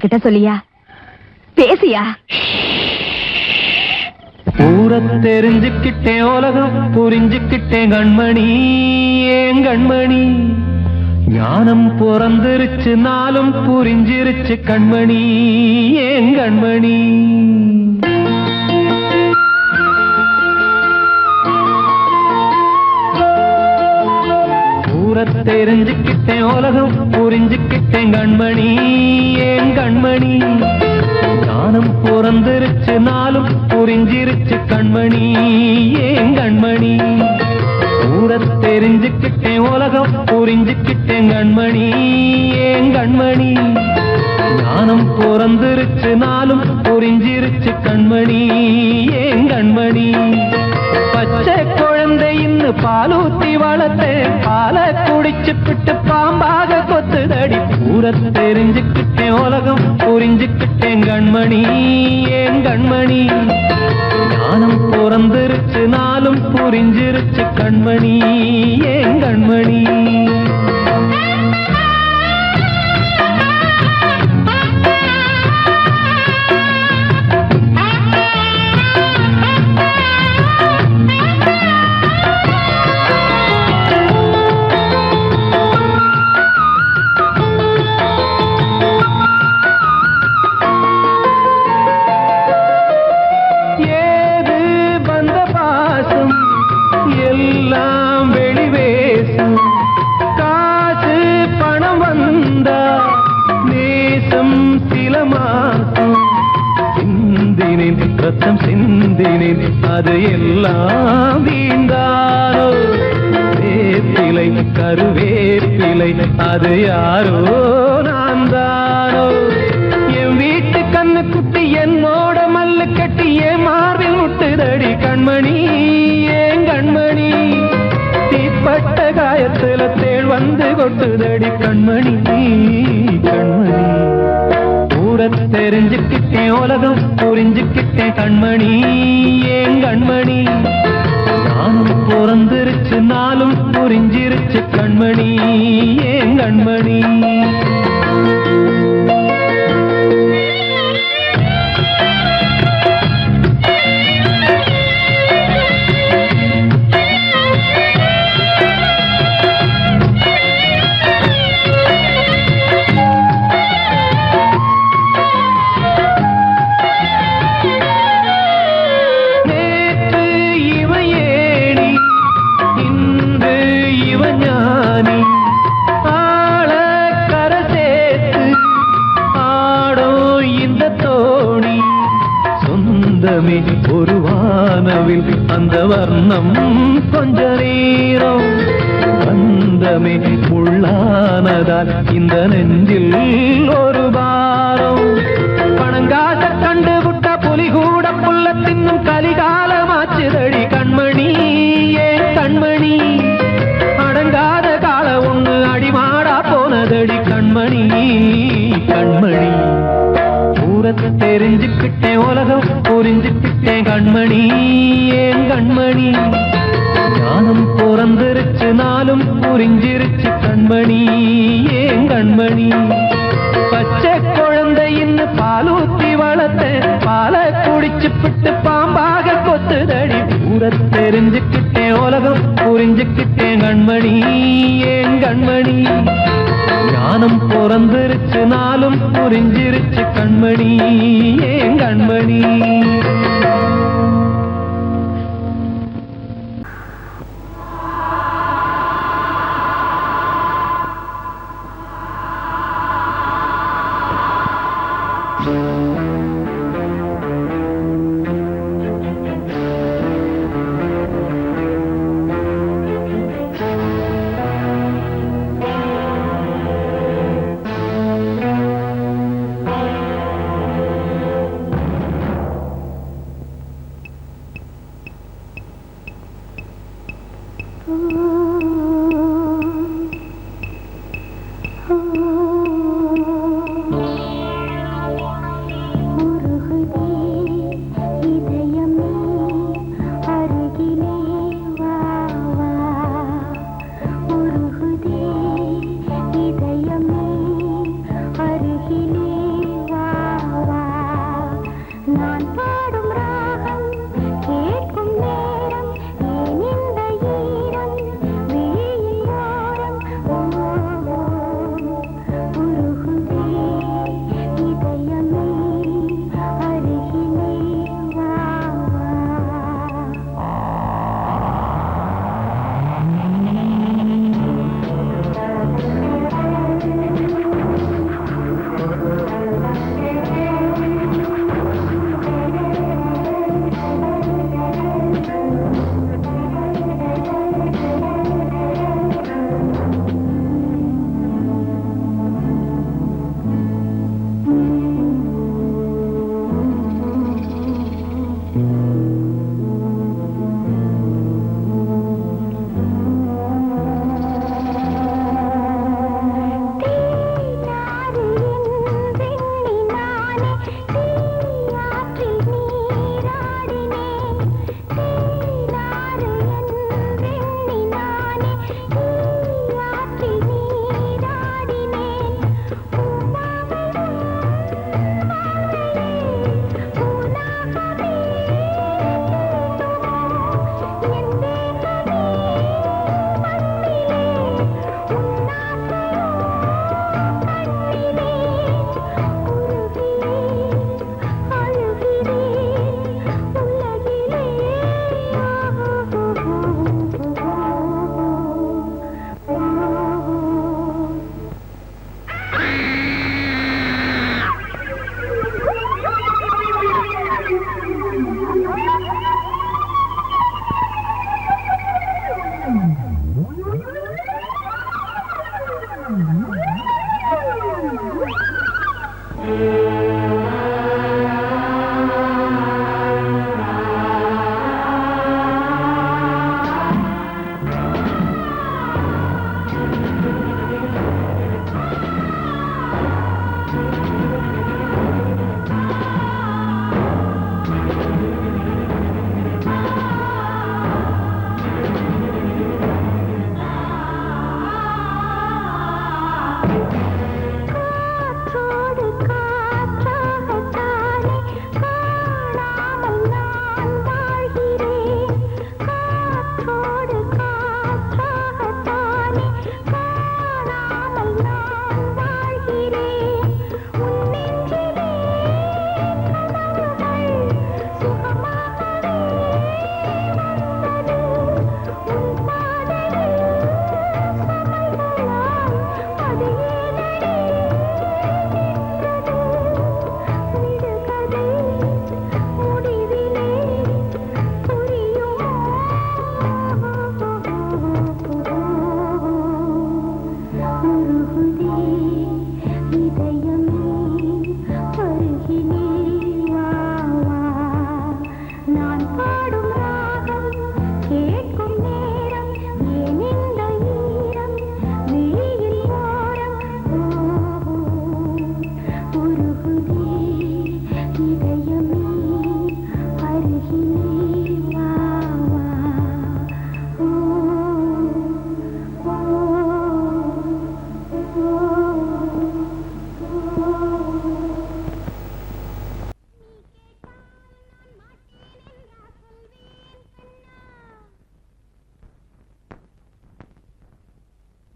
அவகிட்ட சொல்லியா? பேசியா? ஊர தெரிஞ்சுக்கிட்டேன், உலகம் புரிஞ்சுக்கிட்டேன் கண்மணி, ஏன் கண்மணி. ஞானம் பிறந்திருச்சு, நாளும் புரிஞ்சிருச்சு கண்மணி, ஏன் கண்மணி. ஊர தெரிஞ்சுக்கிட்டேன், உலகம் புரிஞ்சுக்கிட்டேன் கண்மணி, ஏன் கண்மணி. ஞானம் பிறந்திருச்சு, நாளும் புரிஞ்சிருச்சு கண்மணி, ஏன் கண்மணி. ஊர தெரிஞ்சுக்கிட்டேன், உலகம் புரிஞ்சுக்கிட்டேன் கண்மணி, ஏன் கண்மணி. ஞானம் பிறந்திருச்சு, நாளும் புரிஞ்சிருச்சு கண்மணி, ஏன் கண்மணி. பச்சை குழந்தை இன்னும் பாலூத்தி வளர்த்தேன், பாலை குடிச்சு பிட்டு பாம்பாக கொத்துதடி. ஊர தெரிஞ்சுக்கிட்டேன், உலகம் புரிஞ்சுக்கிட்டேன் கண்மணி, ஏன் கண்மணி. ஞானம் பிறந்திருச்சு, நாளும் புரிஞ்சிருச்சு கண்மணி, ஏன் கண்மணி. ரத்தம் சிந்தினேன், அது எல்லாம் வீண்டாரோ. வேப்பிலை கருவேப்பிலை, அது யாரோ நான் தானோ. என் வீட்டு கண்ணு குட்டி என்னோட மல்லு கட்டி என் மார்பில் முட்டுதடி கண்மணி, ஏன் கண்மணி. தீப்பட்ட காயத்துல தேள் வந்து கொட்டுதடி கண்மணி, கண்மணி. ஊர தெரிஞ்சுக்கிட்டேன், உலகம் புரிஞ்சுக்கிட்டேன் கண்மணி, ஏன் கண்மணி. ஞானம் பிறந்திருச்சு, நாளும் புரிஞ்சிருச்சு கண்மணி, ஏன் கண்மணி. ஒரு வானவில் அந்த வர்ணம் கொஞ்ச நேரம் வந்தமே உள்ளானதால் இந்த நெஞ்சில் ஒரு பாரம். பணங்காச கண்டு விட்ட புலி கூட புல்ல தின்னும் கலிகாலமாச்சுதடி கண்மணி, ஏன் கண்மணி. அடங்காத கால ஒண்ணு அடிமாடா போனதடி கண்மணி, கண்மணி. தெரிஞ்சுக்கிட்டேன், உலகம் புரிஞ்சுக்கிட்டேன் கண்மணி, ஏன் கண்மணி. ஞானம் பிறந்திருச்சு, நாளும் புரிஞ்சிருச்சு கண்மணி, ஏன் கண்மணி. பச்சை குழந்தை இன்னும் பாலூத்தி வளர்த்தேன், பாலை குடிச்சு பிட்டு பாம்பாக கொத்துதடி. ஊர தெரிஞ்சுக்கிட்டேன், உலகம் புரிஞ்சுக்கிட்டேன் கண்மணி, ஏன் கண்மணி. ஞானம் பிறந்திருச்சு, நாளும் புரிஞ்சிருச்சு கண்மணி, ஏன் கண்மணி.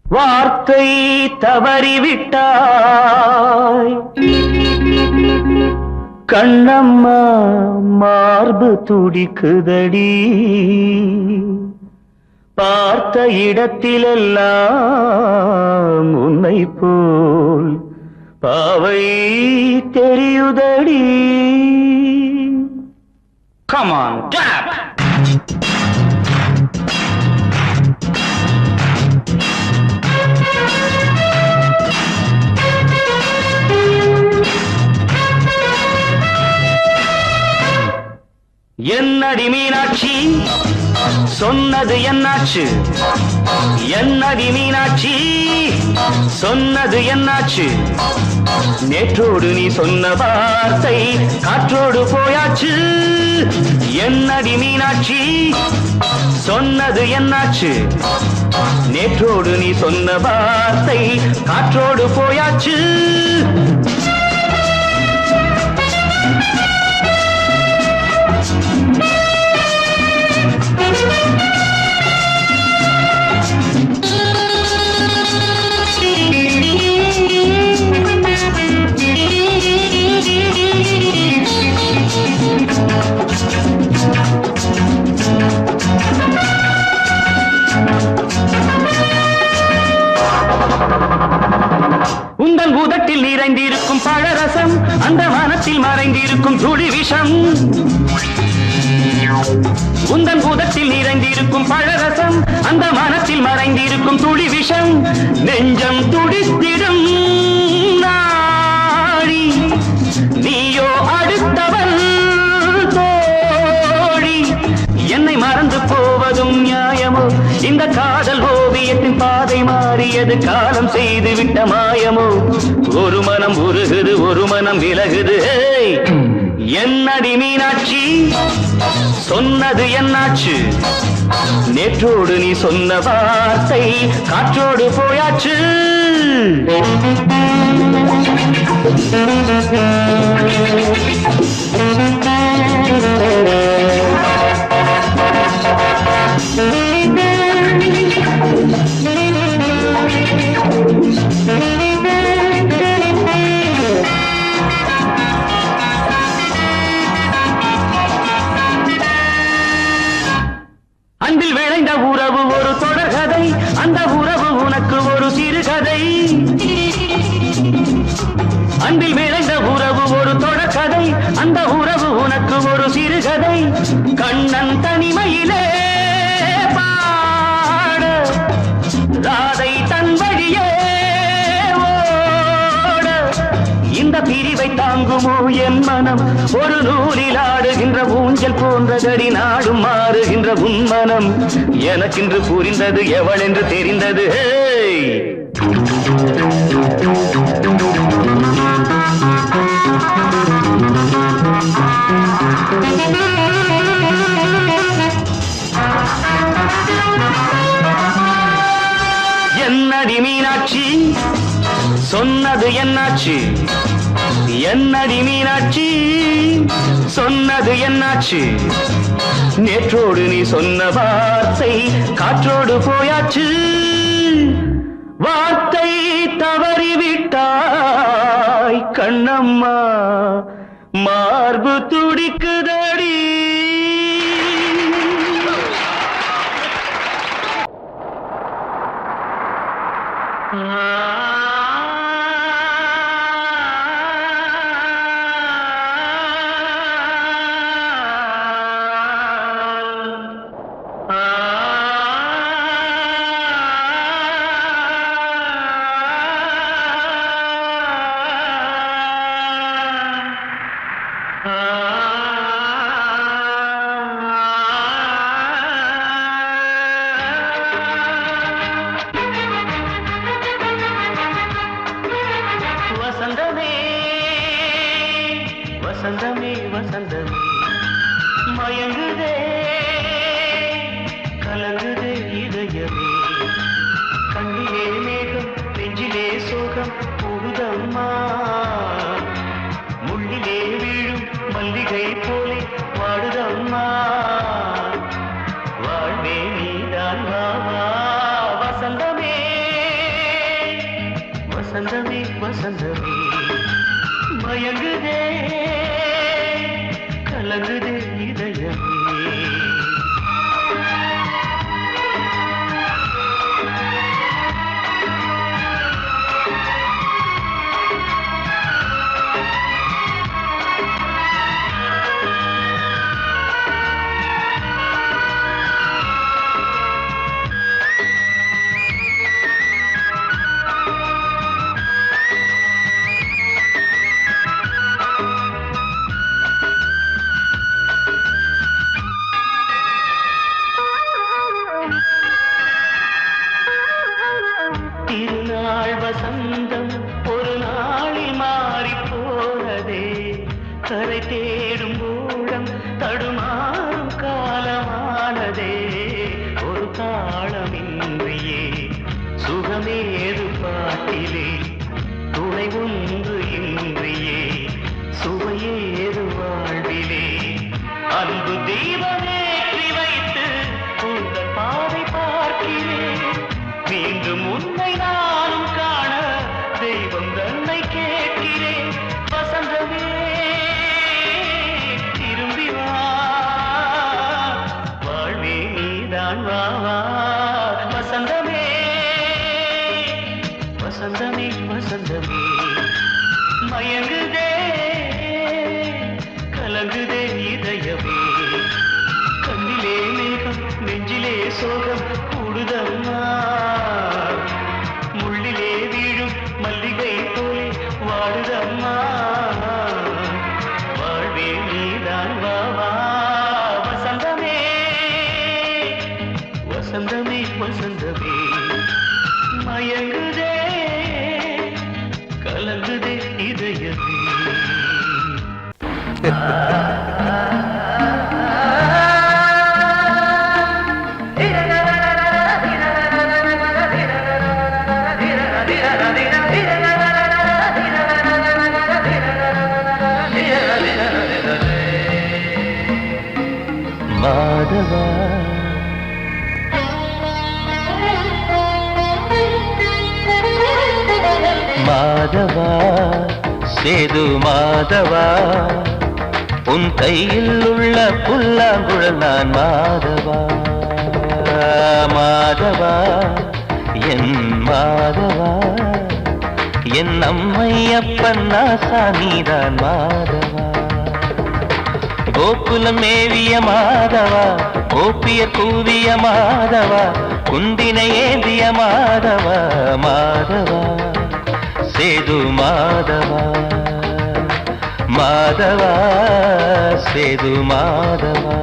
வார்த்தை தவறிவிட்டாய் கண்ணம்மா மார்பு துடிக்குதடி பார்த்த இடத்திலெல்லாம் உன்னை போல் பாவை தெரியுதடி. Come on, clap! என்னடி மீனாட்சி சொன்னது என்னாச்சு? என்னடி மீனாட்சி சொன்னது என்னாச்சு? நேற்றோடு நீ சொன்ன வார்த்தை காற்றோடு போயாச்சு. என்னடி மீனாட்சி சொன்னது என்னாச்சு? நேற்றோடு நீ சொன்ன வார்த்தை காற்றோடு போயாச்சு. உந்தன் பூதத்தில் நிறைந்திருக்கும் பழரசம் அந்த வானத்தில் மறைந்திருக்கும் துளி விஷம். உந்தன் பூதத்தில் நிறைந்திருக்கும் பழரசம் அந்த வானத்தில் மறைந்திருக்கும் துளி விஷம். நெஞ்சம் துடித்திடும் நாடி நீயோ அடுத்தவன் தோழி. என்னை மறந்து போவதும் நியாயமோ? இந்த காதல் ஓவியத்தின் பாதை மாறியது காலம் செய்து விட்ட மாயமோ? ஒரு மனம் உருகுது ஒரு மனம் விலகுது. என்னடி மீனாட்சி சொன்னது என்னாச்சு? நேற்றோடு நீ சொன்ன வார்த்தை காற்றோடு போயாச்சு. அன்பில் விளைந்த உறவு ஒரு தொடர்கதை, அந்த உறவு உனக்கு ஒரு சிறுகதை. அன்பில் விளைந்த உறவு ஒரு தொடர்கதை, அந்த உறவு உனக்கு ஒரு சிறுகதை. கண்ணன் தனிமையிலே பாட ராதை தன் வழியே ஓட இந்த இந்த பிரிவை தாங்குமோ என் மனம் ஒரு நூலில் ஆடுகின்ற ஊஞ்சல் போன்றதடி நாடும் மாறுகின்ற உன்மனம் எனக்கென்று புரிந்தது எவள் என்று தெரிந்தது என்னடி மீனாட்சி சொன்னது என்னாச்சு என்னடி மீனாட்சி சொன்னது என்னாச்சு நேற்றோடு நீ சொன்ன வார்த்தை காற்றோடு போயாச்சு வார்த்தை தவறிவிட்டாய் கண்ணம்மா மார்பு துடிக்குதடி வசந்தமே வசந்தமே வசந்தமே மயங்குதே கலங்குதே இதயமே கண்ணிலே மேகம் நெஞ்சிலே சோகம் புகுதம்மா முள்ளிலே வீழும் மல்லிகை போலே வாடுதம்மா வாழ்வே நீதான் வாவா வசந்தமே வசந்தமே வசந்தமே மயங்குதே கலங்குதே இதயமே திருநாள் வசந்தம் ஒரு நாளில் மாறி போனதே கரை தேடும் ஊழம் தடுமாறும் காலமானதே ஒரு தாளமின்றியே சுகமேது பாட்டிலே துணை ஒன்று இன்றியே சுவையேது வாழ்விலே அன்பு தீபமேற்றி வைத்து உங்கள் பாதை பார்க்கிறேன் மீண்டும் உன்னை நானும் காண தெய்வம் தன்னை கேட்கிறேன் வசந்தமே திரும்பி வா வாழ்வே நீதான் வா வா வசந்தமே வசந்தமே வசந்தமே மயங்குதே கலங்குதே இதயமே கண்ணிலே மேகம் நெஞ்சிலே சோகம் கூடுதம்மா முள்ளிலே வீழும் மல்லிகை போலே வாடுதம்மா வாழ்வே நீதான் வா வா வசந்தமே வசந்தமே வசந்தமே மயங்குதே கலங்குதே இதயமே மாதவா மாதவா சேது மாதவா உன் கையில் உள்ள புல்லாங்குழல் நான் மாதவா மாதவா என் மாதவா என் அம்மையப்பன் நாசானிதான் மாதவா கோகுலம் மேவிய மாதவா கோப்பிய கூவிய மாதவா குந்தினை ஏந்திய மாதவா மாதவா சேது மாதவா மாதவா சேது மாதவா.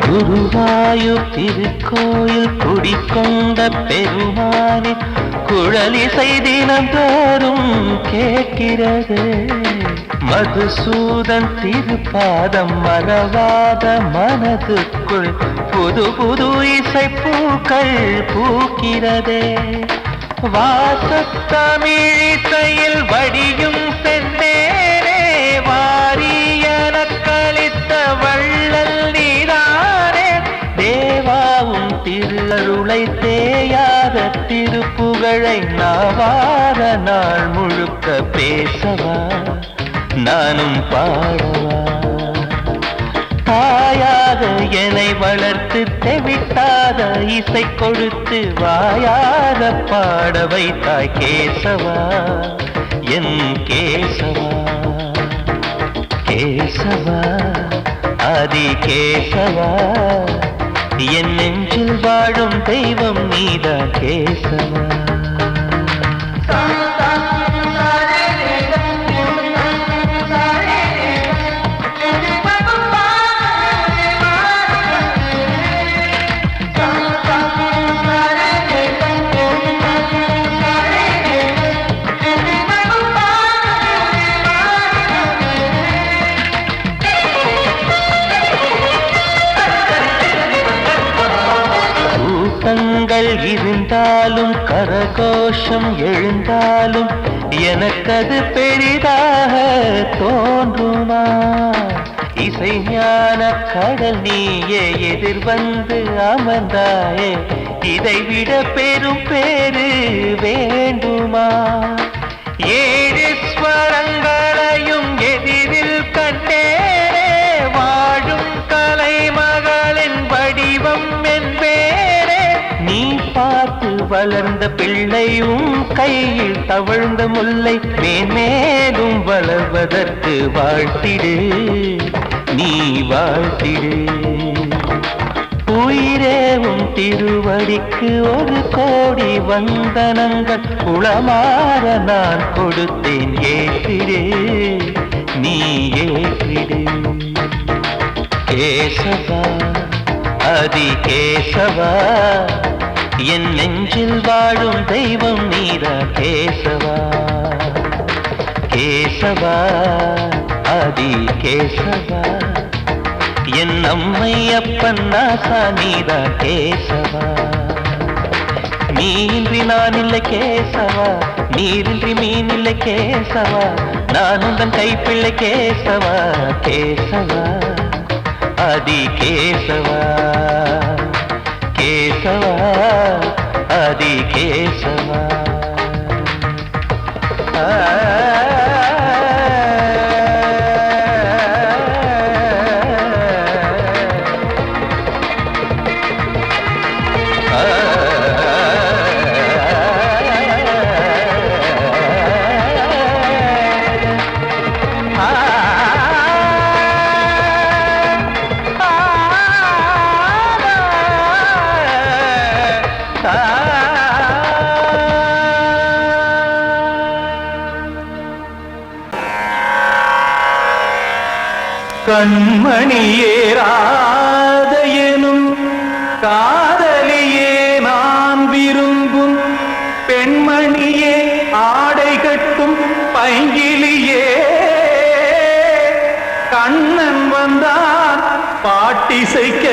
குருவாயூர் திருக்கோயில் குடிக்கொண்ட பெருமானி குழலிசை தினந்தோறும் கேட்கிறது. மதுசூதன் திருப்பாதம் மறவாத மனதுக்குள் புது புது இசைப்பூக்கள் பூக்கிறதே. வாசத்தமிழிசையில் வடியும் செந்தேனே வாரியன கழித்த வள்ளல் நீதானே. தேவாவும் திருஅருளை தேயாத திருப்புகழை நாவார நாள் முழுக்க பேசவா நானும் பாடவா. தாயாக என்னை வளர்த்து தெவிட்டாத இசை கொடுத்து வாயாத பாட வைத்தாய் கேசவா என் கேசவா. கேசவா ஆதி கேசவா என் நெஞ்சில் வாழும் தெய்வம் நீதான் கேசவா. இருந்தாலும் கரகோஷம் எழுந்தாலும் எனக்கது பெரிதாக தோன்றுமா. இசை ஞான கடல் நீயே எதிர்வந்து அமர்ந்தாயே இதைவிட பெரும் பேரு வேண்டுமா. ஏழு ஸ்வரங்களையும் எதிரில் கண்டேனே வாழும் கலைமகளின் வடிவம் என்பேனே. நீ பார்த்து வளர்ந்த பிள்ளையும் கையில் தவழ்ந்த முல்லை மேன்மேலும் வளர்வதற்கு வாழ்த்திடு நீ வாழ்த்திடு. உயிரேவும் திருவடிக்கு ஒரு கோடி வந்தனங்கள் உளமாற நான் கொடுத்தேன் ஏற்றிடு நீ ஏற்றிடு. கேசவா ஆதி கேசவா என் நெஞ்சில் வாழும் தெய்வம் நீதான் கேசவா. கேசவா ஆதி கேசவா என் அம்மை அப்பன் நாசா நீதான் கேசவா. நீன்றி நான் இல்லை கேசவா நீரின்றி மீன் இல்லை கேசவா நான் உந்தன் கைப்பிள்ளை கேசவா. கேசவா ஆதி கேசவா கேசவா ஆதி கேசவா. கண்மணியே ராதையனும் காதலியே நான் விரும்பும் பெண்மணியே ஆடை கட்டும் பைங்கிலியே. கண்ணன் வந்தான் பாட்டிசைக்க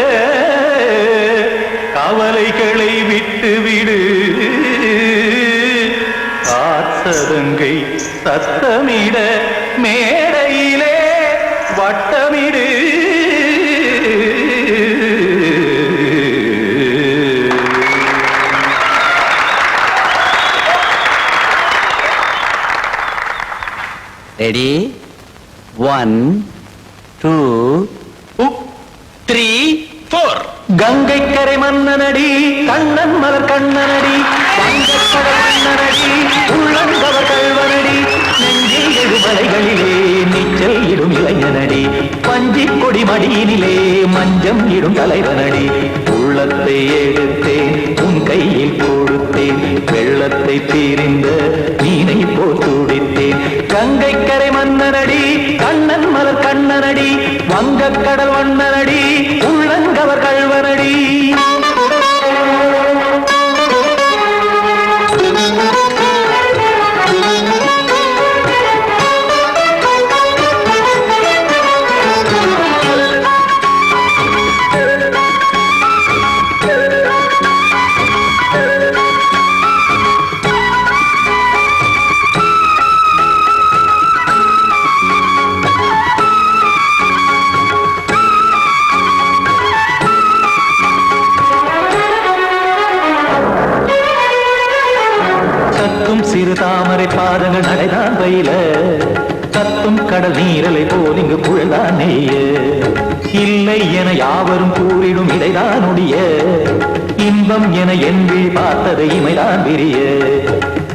கவலைகளை விட்டுவிடு. காத்ததங்கை சத்தமிட மேடையிலே வட்டமிடு. ரெடி 1 2 3 4 கங்கை கரை மன்னனடி கண்ணன் மலர் கண்ணனடி வங்கக்கடல் மன்னனடி உள்ளங்கவர் கல்வனடி நெஞ்சில் எழுமலைகளிலே நீச்சல் இடும் இளைஞனடி பஞ்சி கொடி மடியினிலே மஞ்சம் இடும் தலைவனடி உள்ளத்தை எடுத்தேன் உன் கையில் கொடுத்தேன் வெள்ளத்தை தீரிந்த மீனை போல் துடித்தேன் கங்கை கரை மன்னனடி கண்ணன் மலர் கண்ணனடி வங்கக்கடல் வண்ணனடி உள்ளங்கவர் கல்வனடி சிறு தாமரை பாதங்கள் நடைதான் பயில கத்தும் கடல் நீரலை போல் இங்கு புழல்தான் நெய்ய இல்லை என யாவரும் கூறிடும் இடைதான் உடைய இன்பம் என என்பி பார்த்தது இமைதான் விரிய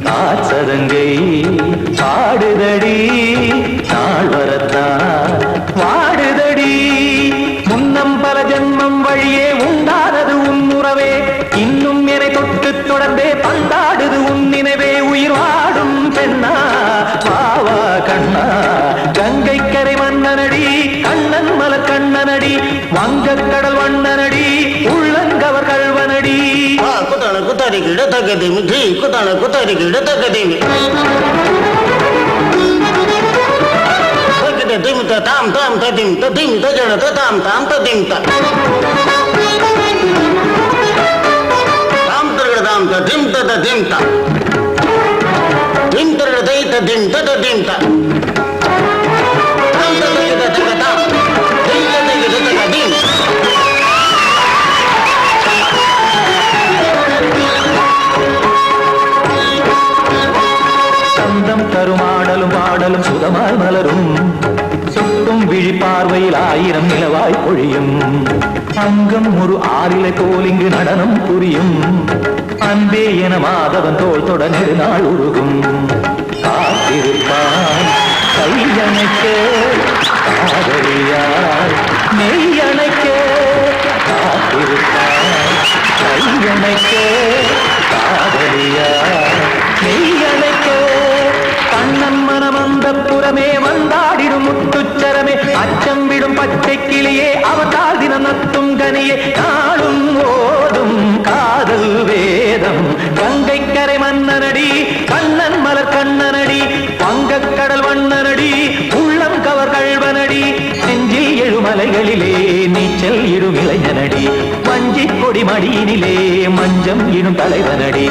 காசதங்கை பாடுதடி நாள் வரத்தான் வாடுதடி முன்னம் பல ஜென்மம் வழியே உண்டானது உன் உறவே இன்னும் என்னை தொட்டு தொடர்ந்தே பந்தாடுது உன் நினைவே உயிர் வாடும் பெண்ணா பாவா கண்ணா கங்கை கரை மன்னனடி கண்ணன் மலர் கண்ணனடி வங்கக்கடல் வண்ணனடி உள்ளங்கவர் கல்வனடி குத்தான குத்தாரி கிட தகதிமி ஜி குத்தான குத்தாரி கிட தகதிமி திம் தாம் தாம் ததிம் ததிம் தஜன தாம் தாம் ததிம் தாம் தாம் ததிம் ததிம் தாம் திம் தரதை ததிம் ததிம் தாம் தாம் ததிம் ததிம் ததிம் சந்தம் தருமாடலும் பாடலும் சுதமாய் மலரும் சுட்டும் விழி பார்வையில் ஆயிரம் நிலவாய் பொழியும் அங்கம் ஒரு ஆறிலை போல் இங்கு நடனம் புரியும் அன்பே என மாதவன் தோள் தொட நெடுநாள் உருகும் காத்திருப்பான் கையணைக்க காதலியார் மெய்யணைக்க காத்திருப்பான் கையணைக்க காதலியார் மெய்யணைக்க கண்ணன் மனம் அந்த புறமே வந்தாடிடும் முத்துச்சரமே அச்சம் விடும் பச்சை கிளியே அவதால் தினம் நத்தும் கனியே நாளும் ஓதும் காதல் வேதம் கங்கை கரை மன்னனடி கண்ணன் மலர் கண்ணனடி வங்கக்கடல் வண்ணனடி உள்ளம் கவர் கல்வனடி நெஞ்சில் எழுமலைகளிலே நீச்சல் இடும் இளைஞனடி வஞ்சி கொடி மடியினிலே மஞ்சம் இடும் தலைவனடி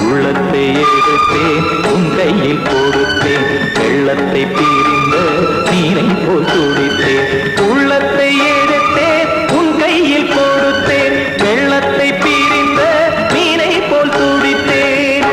உள்ளத்தை எடுத்தேன் உன் கையில் கொடுத்தேன் வெள்ளத்தை பீரிந்த நீரை போல் துடித்தேன் உள்ளத்தை எடுத்தேன் உன் கையில் கொடுத்தேன் வெள்ளத்தை பீரிந்த நீரை போல் துடித்தேன்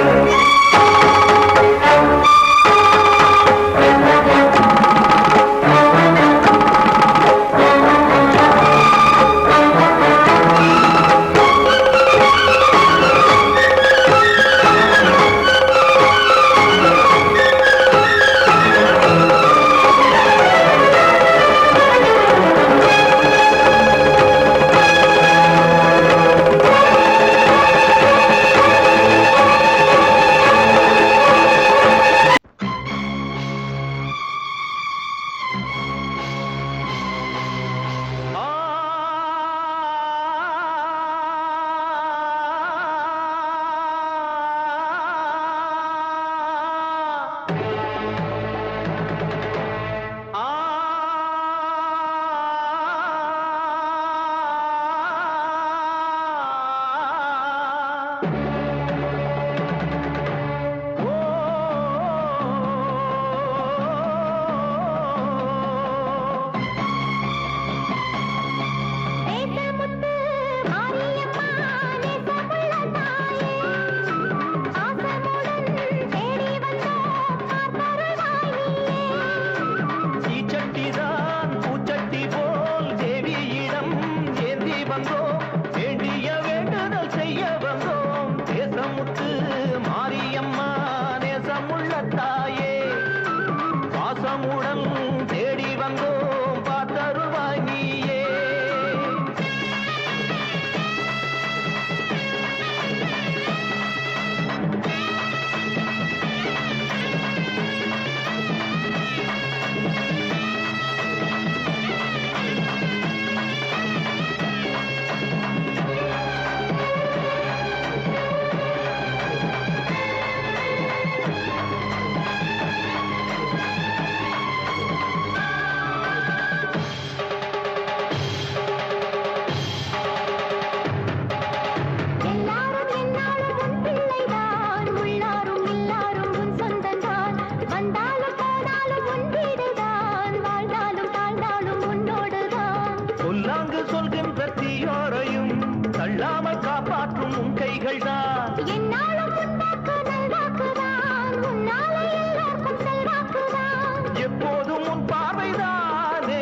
பொய்கள் தான் என்னாலும் உன்னாக்கு நல்வாக்குதான் உன்னாலே எல்லாருக்கும் செல்வாக்குதான் எப்போதும் உன் பார்வைதானே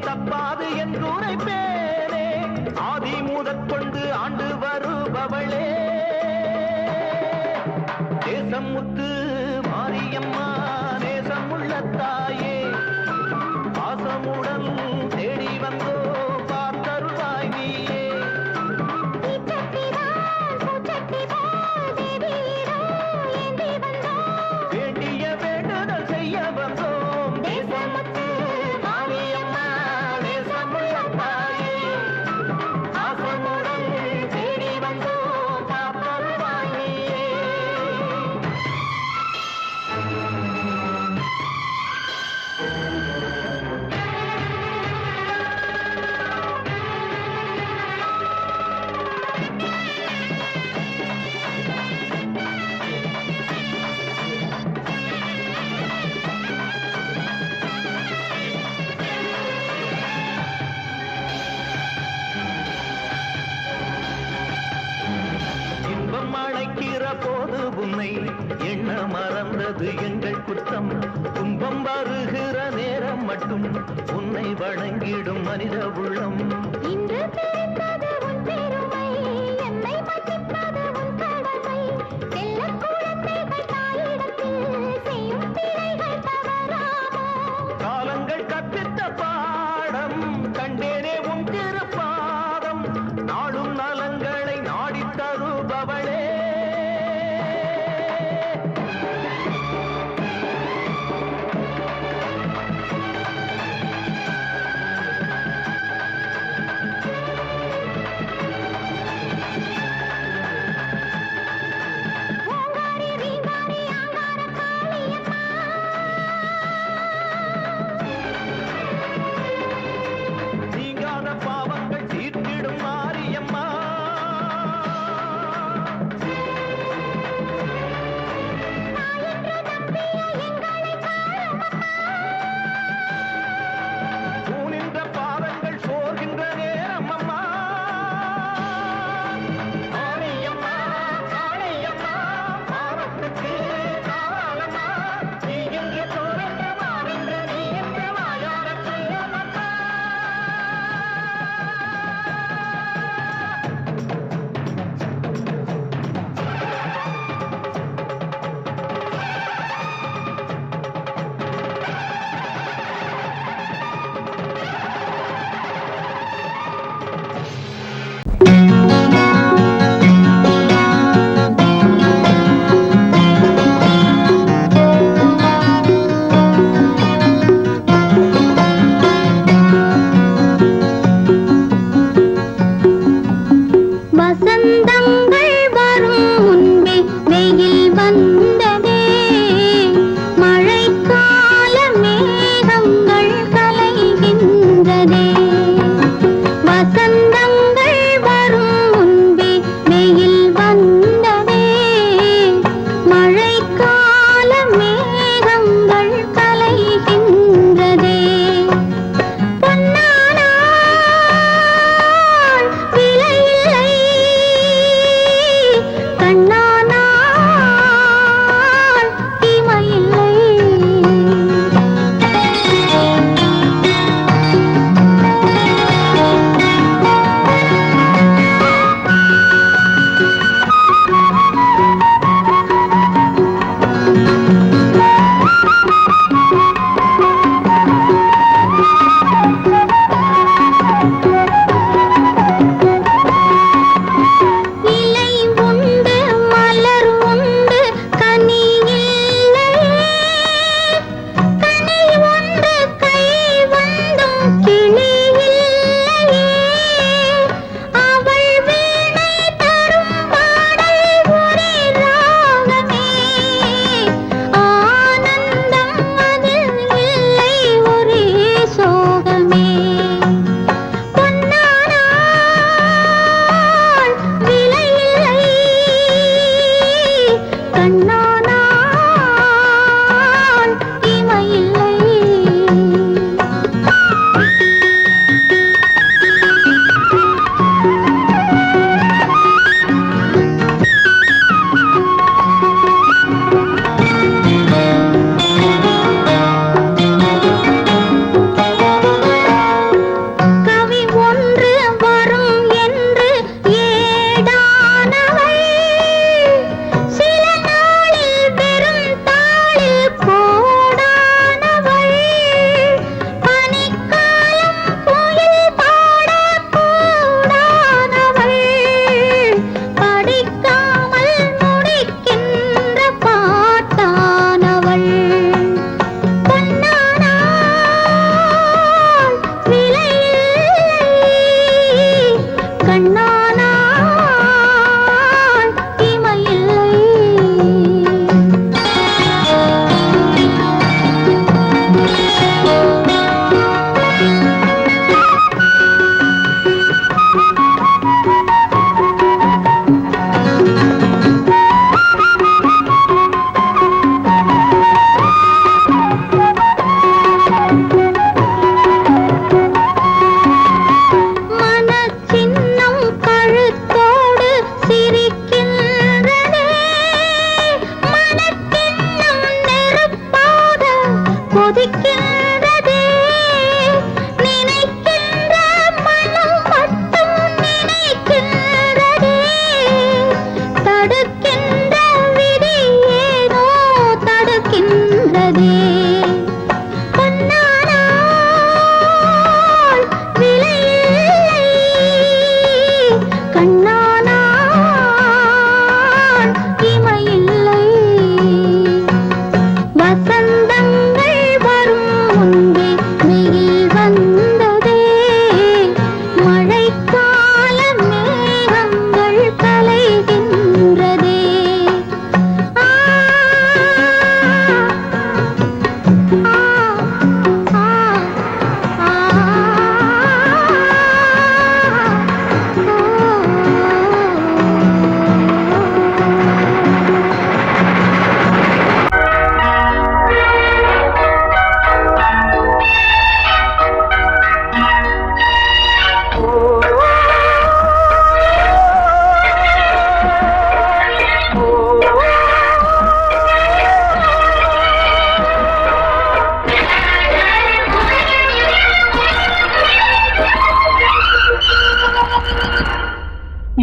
தப்பாது என்று உரைப்பேனே ஆதி முதற்கொண்டு ஆண்டு வருபவளே தேசம் முத்து மாரியம்மா நேசம் உள்ள தாயே பாசமுடன் தேடி வந்தோ பார்த்தருளாய் நீயே தீச்சட்டிதான் பூச்சட்டி போல் தேவியிடம் ஏந்தி வந்தோம் வேண்டிய வேண்டுதல் செய்ய வந்தோம் தேசமுத்து மாரியம்மா நேசம் உள்ள தாயே பாசமுடன் தேடி வந்தோ பார்த்தருளாய் நீயே இன்பம் அழைக்கிற போது உன்னை எண்ண மறந்தது எங்கள் குற்றம் துன்பம் வருகிற நேரம் மட்டும் உன்னை வணங்கிடும் மனித உள்ளம் இன்று தெரிந்தது உன் பெருமை என்னை மன்னிப்பது உன் கடமை செல்லக் குழந்தைகள் தாயிடத்தில் செய்யும் பிழைகள் தவறாமோ காலங்கள் கற்பித்த பாடம் கண்டேனே உன் திருப்பாதம் நாடும் நலங்களை நாடித் தருபவளே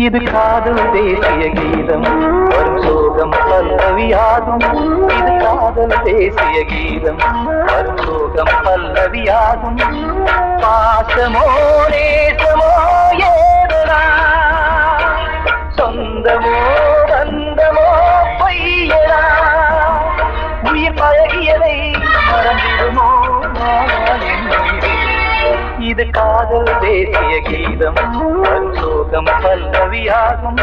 இது காதல் தேசிய கீதம் வரும் சோகம் பல்லவியாகும். இது காதல் தேசிய கீதம் வரும் சோகம் பல்லவியாகும். பாசமோ நேசமோ ஏதனா சொந்தமோ பந்தமோ பொய்யனா உயிர் பழகியதை மறந்திடுமோ இது காதல் தேசிய கீதம் வரும் சோகம் பல்லவியாகும்.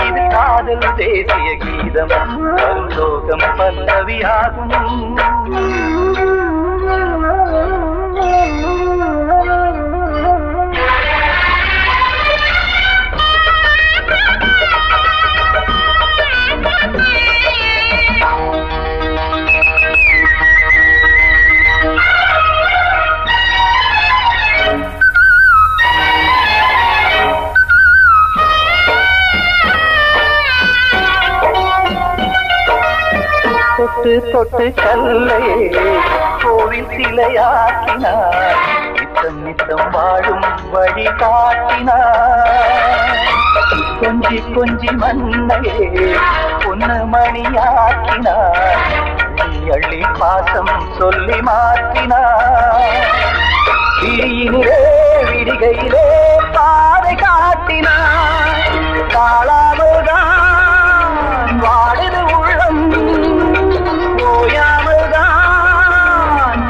இது காதல் தேசிய கீதம் வரும் சோகம் பல்லவியாகும். தொட்டு தொட்டு கல்லையே கோவில் சிலையாக்கினார். நித்தம் நித்தம் வாழும் வழி காட்டினார். கொஞ்சி கொஞ்சி மண்ணையே பொன்னு மணியாக்கினார். அள்ளி பாசம் சொல்லி மாற்றினார். விழியினிலே விடிகையிலே பாதை காட்டினார். காளாமல்தான் வாடுது உள்ளம் ஓயாமல்தான்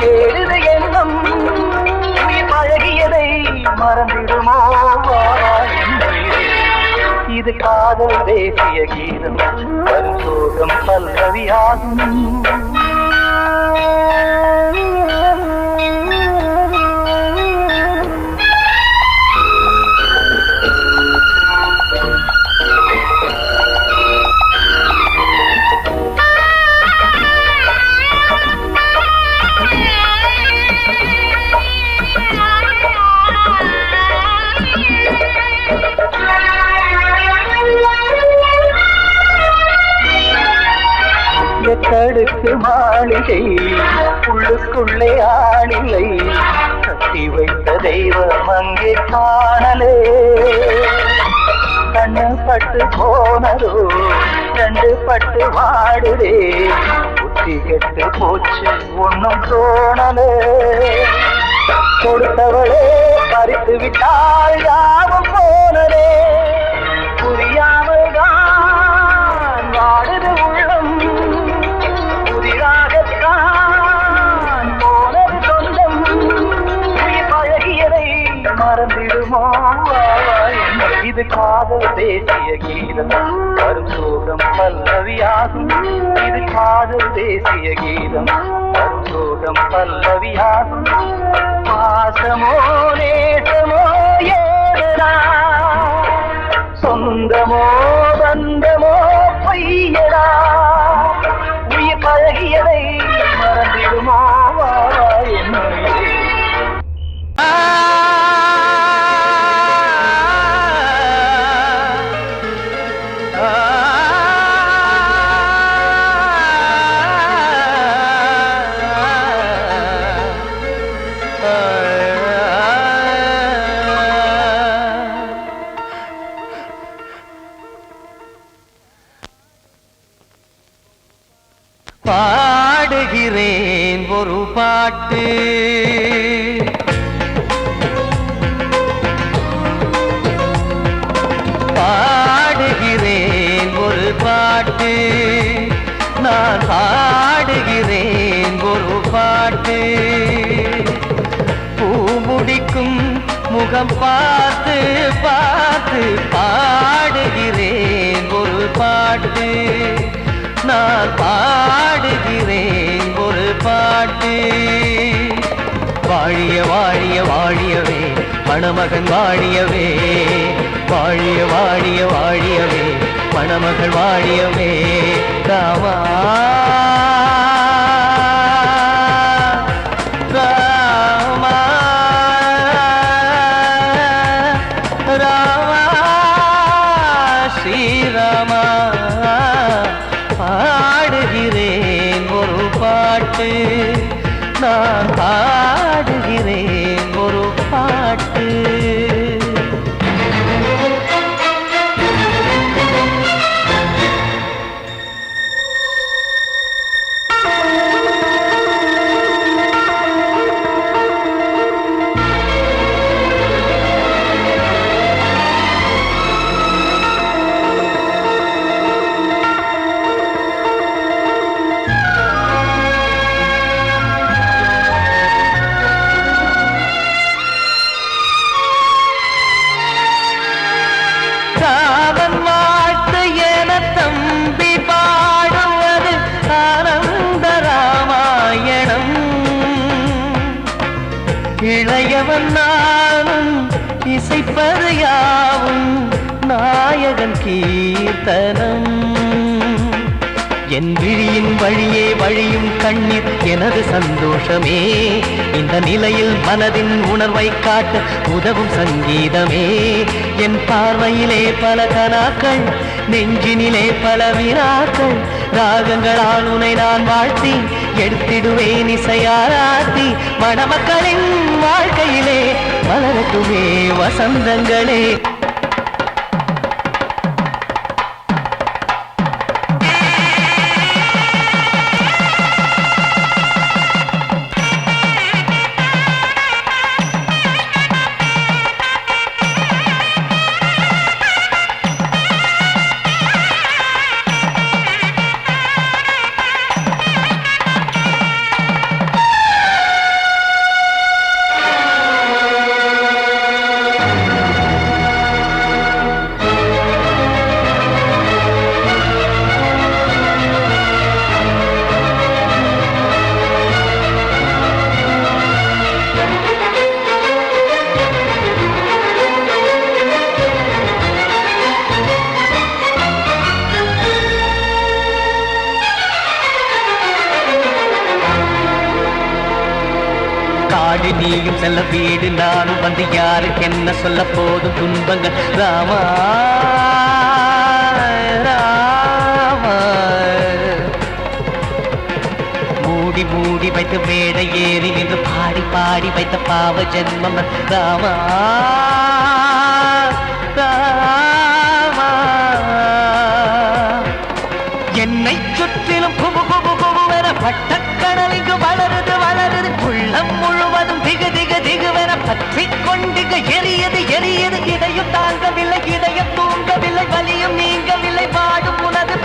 கேடுது எண்ணம். உயிர் பழகியதை மறந்திடுமோ இது காதல் தேசிய கீதம் வரும் சோகம் பல்லவியாகும். எத்தடுக்கு மாளிகை உள்ளுக்குள்ளே ஆளில்லை. கட்டி வைத்த தெய்வம் அங்கே காணலே. கண்ணு பட்டு போனதோ ரெண்டு பட்டு வாடுதே. புத்தி கெட்டு போச்சு ஒன்னும் தோணலே. கொடுத்தவளே பறித்து விட்டால் யாவும் போனதே. புரியாமல் தான் வாடுது உள்ளம். புதிராகத்தான் போனது சொந்தம். உயிர் பழகியதை மறந்திடுமோ இது காதல் தேசிய கீதம் வரும் சோகம் பல்லவியாகும். இது காதல் தேசிய கீதம் வரும் சோகம் பல்லவியாகும். பாசமோ நேசமோ ஏதனா சொந்தமோ பந்தமோ பொய்யடா உயிர் பழகியதை மறந்திடுமோ என்ன பாடுகிறேன் ஒரு பாட்டு. பாடுகிறேன் ஒரு பாட்டு. நான் பாடுகிறேன் ஒரு பாட்டு. பூ முடிக்கும் முகம் பார்த்து பார்த்து பாடுகிறேன் ஒரு பாட்டு. நான் பாடுகிறேன் ஒரு பாட்டு. வாழிய வாழிய வாழியவே மணமகன் வாழியவே. வாழிய வாழிய வாழியவே மணமகள் வாழியவே. ராமா ராமா ராமா ஸ்ரீராமா. பாடுகிறேன் ஒரு பாட்டு. நான் பாடுகிறேன் ஒரு பாட்டு. நாயகன் கீர்த்தனம் என் விழியின் வழியே வழியும் கண்ணீர் எனது சந்தோஷமே இந்த நிலையில் மனதின் உணர்வை காட்ட உதவும் சங்கீதமே என் பார்வையிலே பல கனாக்கள் நெஞ்சினிலே பல வினாக்கள் ராகங்களால் உனை நான் வாழ்த்தி எடுத்திடுவேன் இசையாராத்தி மணமக்களின் வாழ்க்கையிலே மலரட்டுமே வசந்தங்களே காடு நீயும் செல்ல வீடு நானும் வந்து யாருக்கு என்ன சொல்ல போதும் துன்பங்கள் ராமா ராமா மூடி மூடி வைத்து மேடை ஏறி நின்று பாடி பாடி வைத்த பாவ ஜென்மம் ராமா ராமா என்னை சுற்றிலும் குபு குபு குபுவென பட்டக்கடல் இங்கு வளருது வளருது உள்ளம் முழுவதும் திகு திகு திகுவென பற்றி கொண்டிகு எரியது எரியது இதையும் தாங்கவில்லை இதயம் தூங்கவில்லை வலியும் நீங்கவில்லை பாடும் உனது